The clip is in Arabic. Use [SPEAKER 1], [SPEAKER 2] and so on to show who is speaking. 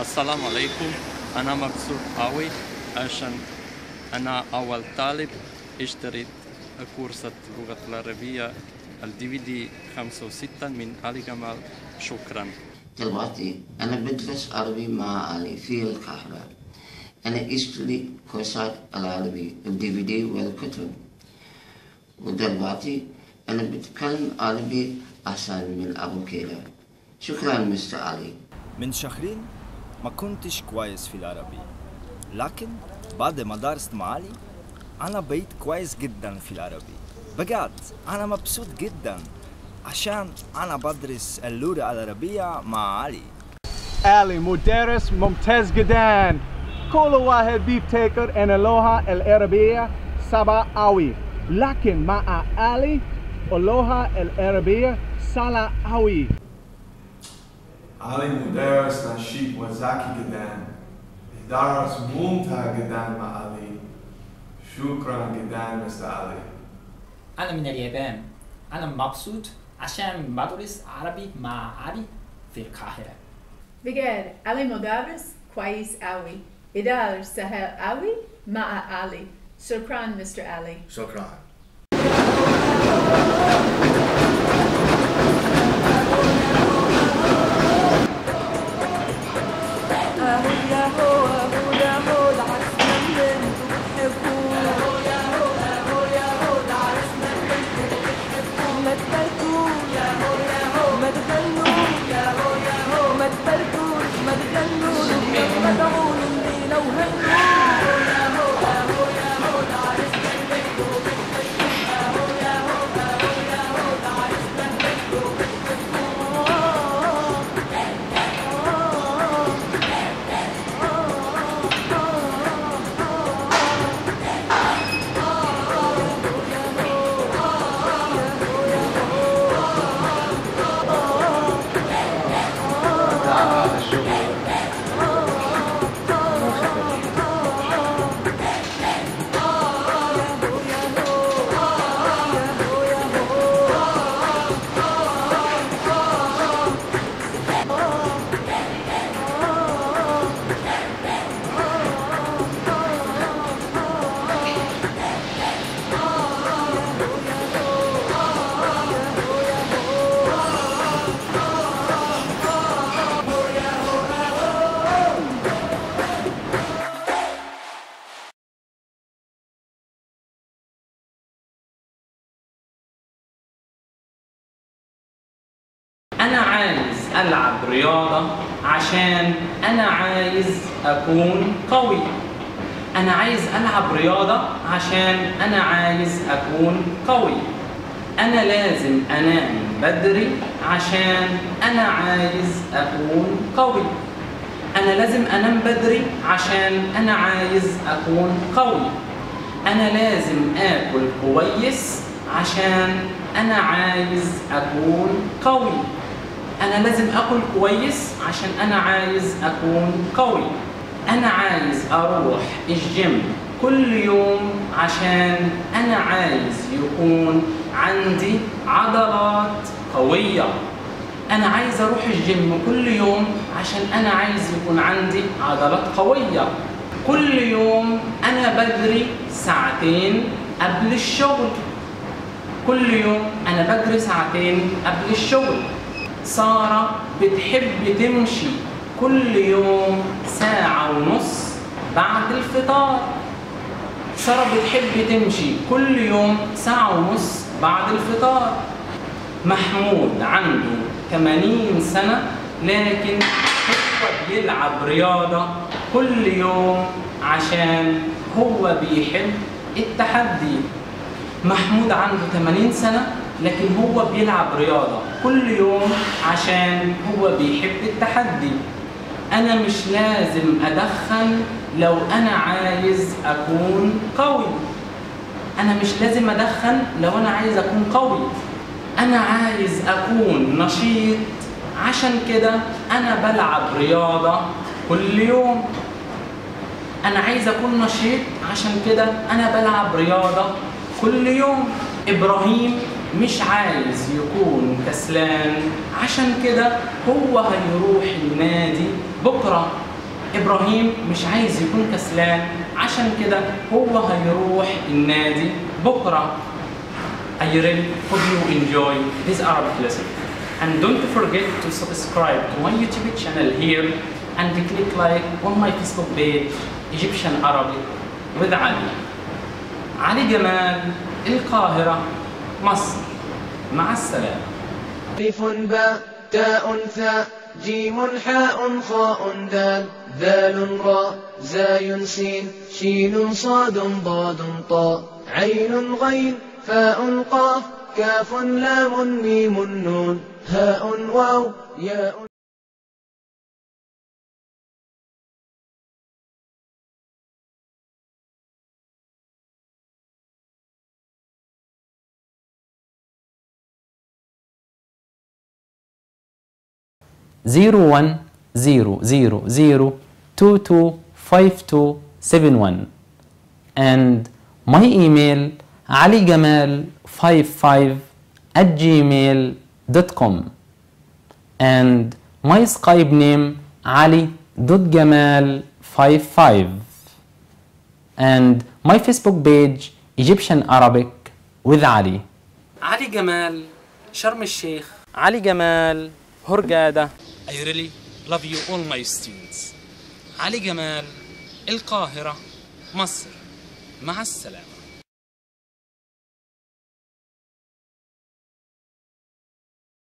[SPEAKER 1] السلام عليكم. أنا مبسوط قوي عشان أنا أول طالب اشتريت كورس اللغة العربية DVD 5 و6 من علي جمال. شكرا.
[SPEAKER 2] دلوقتي أنا بدرس عربي مع علي في القاهرة. أنا اشتري كورسات العربي DVD والكتب، ودلوقتي أنا بتكلم عربي أحسن من قبل كده. شكرا مستر علي.
[SPEAKER 3] من شهرين ما كنتش كويس في العربي، لكن بعد ما درست مع علي أنا بقيت كويس جدا في العربي. بجد أنا مبسوط جدا عشان أنا بدرس اللغة العربية مع علي.
[SPEAKER 4] علي مدرس ممتاز جدا. كل واحد بيفتكر أن اللغة العربية صعبة أوي، لكن مع علي اللغة العربية سهلة أوي.
[SPEAKER 5] علي مدرس نشيط وذكي جدا. الدرس ممتع جدا مع علي. شكرا جدا مستر علي.
[SPEAKER 6] أنا من اليابان. أنا مبسوط عشان بدرس عربي مع علي في القاهرة.
[SPEAKER 7] بجد علي مدرس كويس أوي. الدرس سهل أوي مع علي. شكرا مستر علي.
[SPEAKER 5] شكرا.
[SPEAKER 8] أنا عايز ألعب رياضة عشان أنا عايز أكون قوي. أنا عايز ألعب رياضة عشان أنا عايز أكون قوي. أنا لازم أنام بدري عشان أنا عايز أكون قوي. أنا لازم أنام بدري عشان أنا عايز أكون قوي. أنا لازم آكل كويس عشان أنا عايز أكون قوي. أنا لازم أكل كويس عشان أنا عايز أكون قوي. أنا عايز أروح الجيم كل يوم عشان أنا عايز يكون عندي عضلات قوية. أنا عايز أروح الجيم كل يوم عشان أنا عايز يكون عندي عضلات قوية. كل يوم أنا بجري ساعتين قبل الشغل. كل يوم أنا بجري ساعتين قبل الشغل. سارة بتحب تمشي كل يوم ساعة ونص بعد الفطار. سارة بتحب تمشي كل يوم ساعة ونص بعد الفطار. محمود عنده 80 سنة لكن هو بيلعب رياضة كل يوم عشان هو بيحب التحدي. محمود عنده 80 سنة لكن هو بيلعب رياضة كل يوم عشان هو بيحب التحدي. أنا مش لازم أدخن لو أنا عايز أكون قوي. أنا مش لازم أدخن لو أنا عايز أكون قوي. أنا عايز أكون نشيط عشان كده أنا بلعب رياضة كل يوم. أنا عايز أكون نشيط عشان كده أنا بلعب رياضة كل يوم. إبراهيم مش عايز يكون كسلان عشان كده هو هيروح النادي بكرة. إبراهيم مش عايز يكون كسلان، عشان كده هو هيروح النادي بكرة. I really hope you enjoy this Arabic lesson. And don't forget to subscribe to my YouTube channel here and click like on my Facebook page Egyptian Arabic with علي. علي جمال، القاهرة، مصر. مع السلامة.
[SPEAKER 9] ألف باء تاء ثاء جيم حاء خاء دال ذال راء زاي سين شين صاد ضاد طاء عين غين فاء قاف كاف لام ميم نون هاء واو ياء.
[SPEAKER 8] Zero 1 0 0 0 2 2 5 2 7 1 and my email aligamal55@gmail.com and my Skype name ali.gamal55 and my Facebook page Egyptian Arabic with Ali. Ali Gamal, Sharm el-Sheikh, Ali Gamal, Hurghada. I really love you all my students. علي جمال، القاهرة، مصر. مع السلامة.